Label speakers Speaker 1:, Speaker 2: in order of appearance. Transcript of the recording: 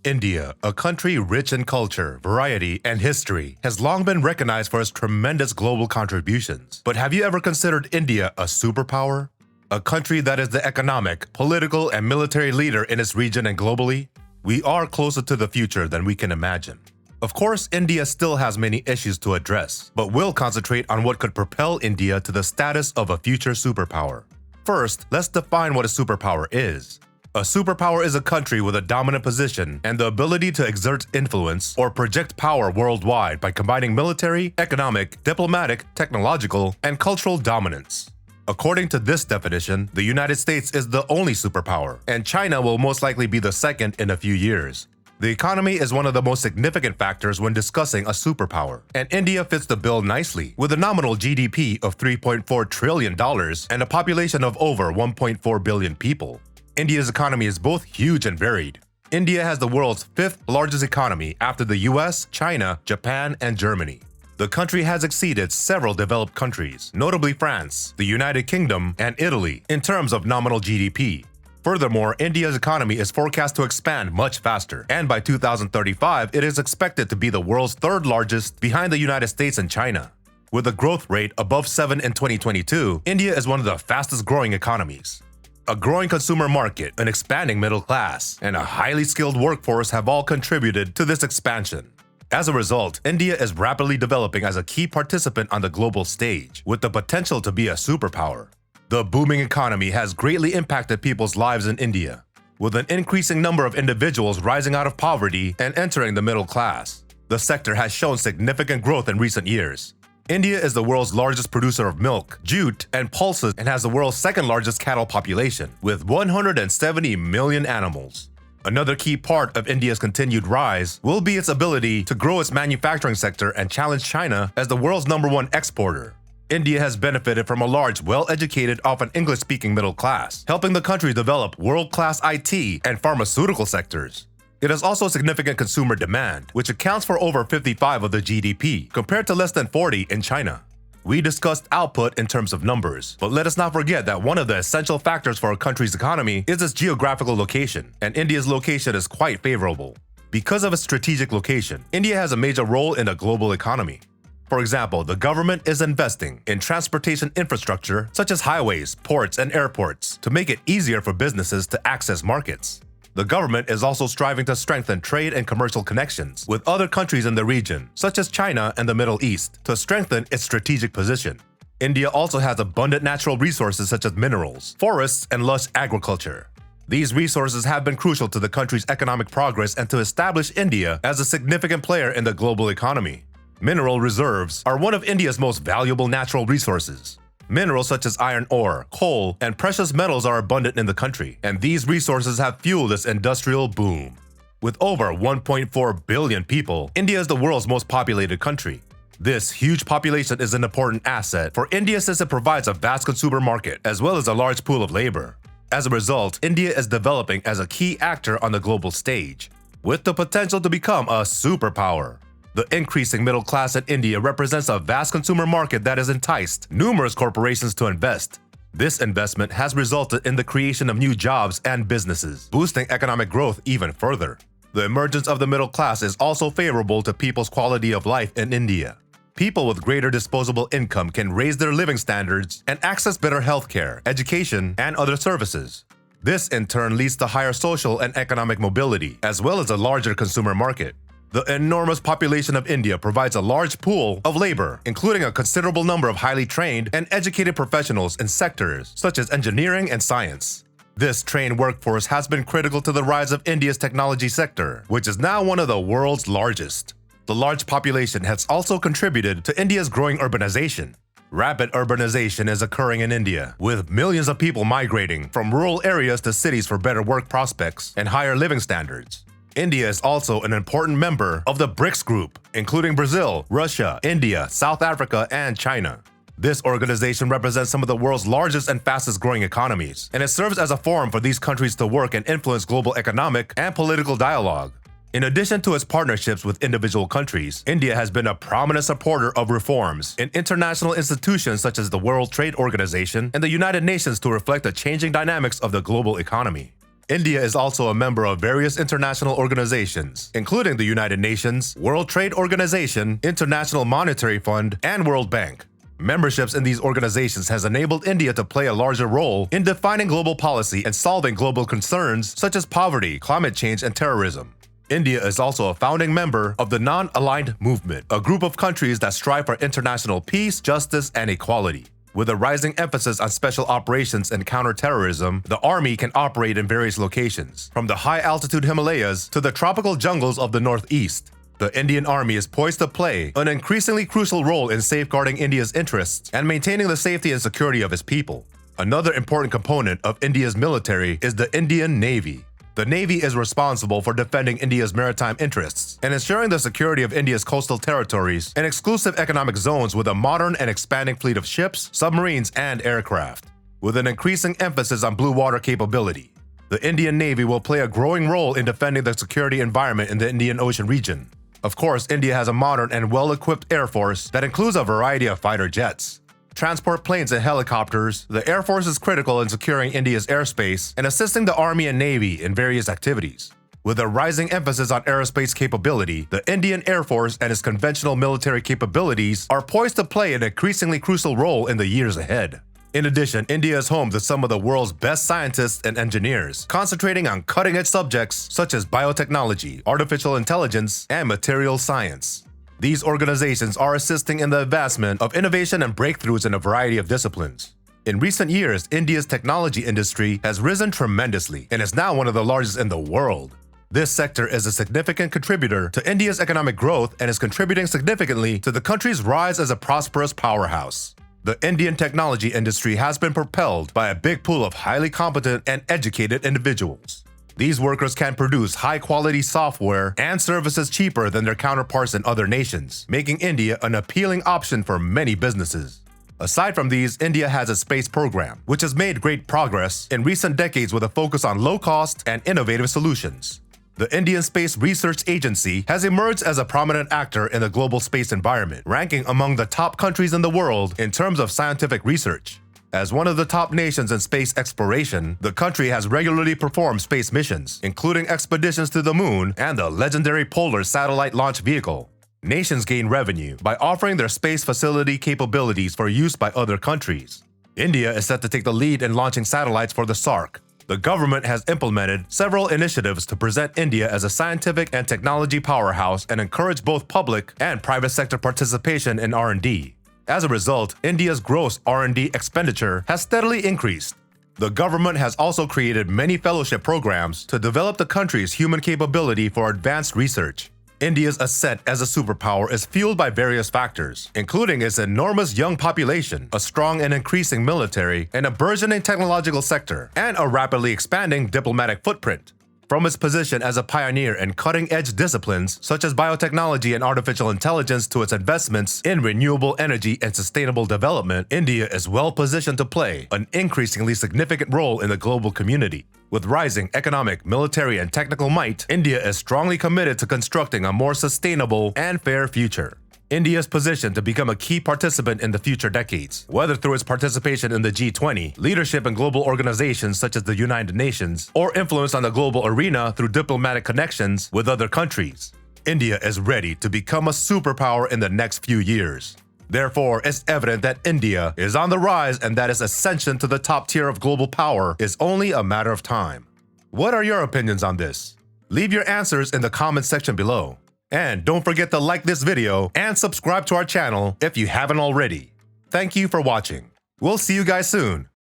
Speaker 1: India, a country rich in culture, variety, and history, has long been recognized for its tremendous global contributions. But have you ever considered India a superpower? A country that is the economic, political, and military leader in its region and globally? We are closer to the future than we can imagine. Of course, India still has many issues to address, but we'll concentrate on what could propel India to the status of a future superpower. First, let's define what a superpower is. A superpower is a country with a dominant position and the ability to exert influence or project power worldwide by combining military, economic, diplomatic, technological, and cultural dominance. According to this definition, the United States is the only superpower, and China will most likely be the second in a few years. The economy is one of the most significant factors when discussing a superpower, and India fits the bill nicely, with a nominal GDP of $3.4 trillion and a population of over 1.4 billion people. India's economy is both huge and varied. India has the world's fifth largest economy after the US, China, Japan, and Germany. The country has exceeded several developed countries, notably France, the United Kingdom, and Italy, in terms of nominal GDP. Furthermore, India's economy is forecast to expand much faster, and by 2035, it is expected to be the world's third largest behind the United States and China. With a growth rate above 7 in 2022, India is one of the fastest growing economies. A growing consumer market, an expanding middle class, and a highly skilled workforce have all contributed to this expansion. As a result, India is rapidly developing as a key participant on the global stage, with the potential to be a superpower. The booming economy has greatly impacted people's lives in India, with an increasing number of individuals rising out of poverty and entering the middle class. The sector has shown significant growth in recent years. India is the world's largest producer of milk, jute, and pulses and has the world's second largest cattle population, with 170 million animals. Another key part of India's continued rise will be its ability to grow its manufacturing sector and challenge China as the world's #1 exporter. India has benefited from a large, well-educated, often English-speaking middle class, helping the country develop world-class IT and pharmaceutical sectors. It has also significant consumer demand, which accounts for over 55% of the GDP, compared to less than 40% in China. We discussed output in terms of numbers, but let us not forget that one of the essential factors for a country's economy is its geographical location, and India's location is quite favorable. Because of its strategic location, India has a major role in the global economy. For example, the government is investing in transportation infrastructure such as highways, ports, and airports to make it easier for businesses to access markets. The government is also striving to strengthen trade and commercial connections with other countries in the region, such as China and the Middle East, to strengthen its strategic position. India also has abundant natural resources such as minerals, forests, and lush agriculture. These resources have been crucial to the country's economic progress and to establish India as a significant player in the global economy. Mineral reserves are one of India's most valuable natural resources. Minerals such as iron ore, coal, and precious metals are abundant in the country, and these resources have fueled its industrial boom. With over 1.4 billion people, India is the world's most populated country. This huge population is an important asset for India since it provides a vast consumer market as well as a large pool of labor. As a result, India is developing as a key actor on the global stage, with the potential to become a superpower. The increasing middle class in India represents a vast consumer market that has enticed numerous corporations to invest. This investment has resulted in the creation of new jobs and businesses, boosting economic growth even further. The emergence of the middle class is also favorable to people's quality of life in India. People with greater disposable income can raise their living standards and access better healthcare, education, and other services. This in turn leads to higher social and economic mobility, as well as a larger consumer market. The enormous population of India provides a large pool of labor, including a considerable number of highly trained and educated professionals in sectors such as engineering and science. This trained workforce has been critical to the rise of India's technology sector, which is now one of the world's largest. The large population has also contributed to India's growing urbanization. Rapid urbanization is occurring in India, with millions of people migrating from rural areas to cities for better work prospects and higher living standards. India is also an important member of the BRICS group, including Brazil, Russia, India, South Africa, and China. This organization represents some of the world's largest and fastest growing economies, and it serves as a forum for these countries to work and influence global economic and political dialogue. In addition to its partnerships with individual countries, India has been a prominent supporter of reforms in international institutions such as the World Trade Organization and the United Nations to reflect the changing dynamics of the global economy. India is also a member of various international organizations, including the United Nations, World Trade Organization, International Monetary Fund, and World Bank. Memberships in these organizations has enabled India to play a larger role in defining global policy and solving global concerns such as poverty, climate change, and terrorism. India is also a founding member of the Non-Aligned Movement, a group of countries that strive for international peace, justice, and equality. With a rising emphasis on special operations and counterterrorism, the army can operate in various locations, from the high-altitude Himalayas to the tropical jungles of the northeast. The Indian Army is poised to play an increasingly crucial role in safeguarding India's interests and maintaining the safety and security of its people. Another important component of India's military is the Indian Navy. The Navy is responsible for defending India's maritime interests and ensuring the security of India's coastal territories and exclusive economic zones with a modern and expanding fleet of ships, submarines, and aircraft. With an increasing emphasis on blue water capability, the Indian Navy will play a growing role in defending the security environment in the Indian Ocean region. Of course, India has a modern and well-equipped air force that includes a variety of fighter jets, transport planes, and helicopters. The Air Force is critical in securing India's airspace and assisting the Army and Navy in various activities. With a rising emphasis on aerospace capability, the Indian Air Force and its conventional military capabilities are poised to play an increasingly crucial role in the years ahead. In addition, India is home to some of the world's best scientists and engineers, concentrating on cutting-edge subjects such as biotechnology, artificial intelligence, and material science. These organizations are assisting in the advancement of innovation and breakthroughs in a variety of disciplines. In recent years, India's technology industry has risen tremendously and is now one of the largest in the world. This sector is a significant contributor to India's economic growth and is contributing significantly to the country's rise as a prosperous powerhouse. The Indian technology industry has been propelled by a big pool of highly competent and educated individuals. These workers can produce high-quality software and services cheaper than their counterparts in other nations, making India an appealing option for many businesses. Aside from these, India has a space program, which has made great progress in recent decades with a focus on low-cost and innovative solutions. The Indian Space Research Agency has emerged as a prominent actor in the global space environment, ranking among the top countries in the world in terms of scientific research. As one of the top nations in space exploration, the country has regularly performed space missions, including expeditions to the moon and the legendary Polar satellite launch vehicle. Nations gain revenue by offering their space facility capabilities for use by other countries. India is set to take the lead in launching satellites for the SARC. The government has implemented several initiatives to present India as a scientific and technology powerhouse and encourage both public and private sector participation in R&D. As a result, India's gross R&D expenditure has steadily increased. The government has also created many fellowship programs to develop the country's human capability for advanced research. India's ascent as a superpower is fueled by various factors, including its enormous young population, a strong and increasing military, and a burgeoning technological sector, and a rapidly expanding diplomatic footprint. From its position as a pioneer in cutting-edge disciplines such as biotechnology and artificial intelligence to its investments in renewable energy and sustainable development, India is well positioned to play an increasingly significant role in the global community. With rising economic, military, and technical might, India is strongly committed to constructing a more sustainable and fair future. India is positioned to become a key participant in the future decades, whether through its participation in the G20, leadership in global organizations such as the United Nations, or influence on the global arena through diplomatic connections with other countries. India is ready to become a superpower in the next few years. Therefore, it's evident that India is on the rise and that its ascension to the top tier of global power is only a matter of time. What are your opinions on this? Leave your answers in the comments section below. And don't forget to like this video and subscribe to our channel if you haven't already. Thank you for watching. We'll see you guys soon.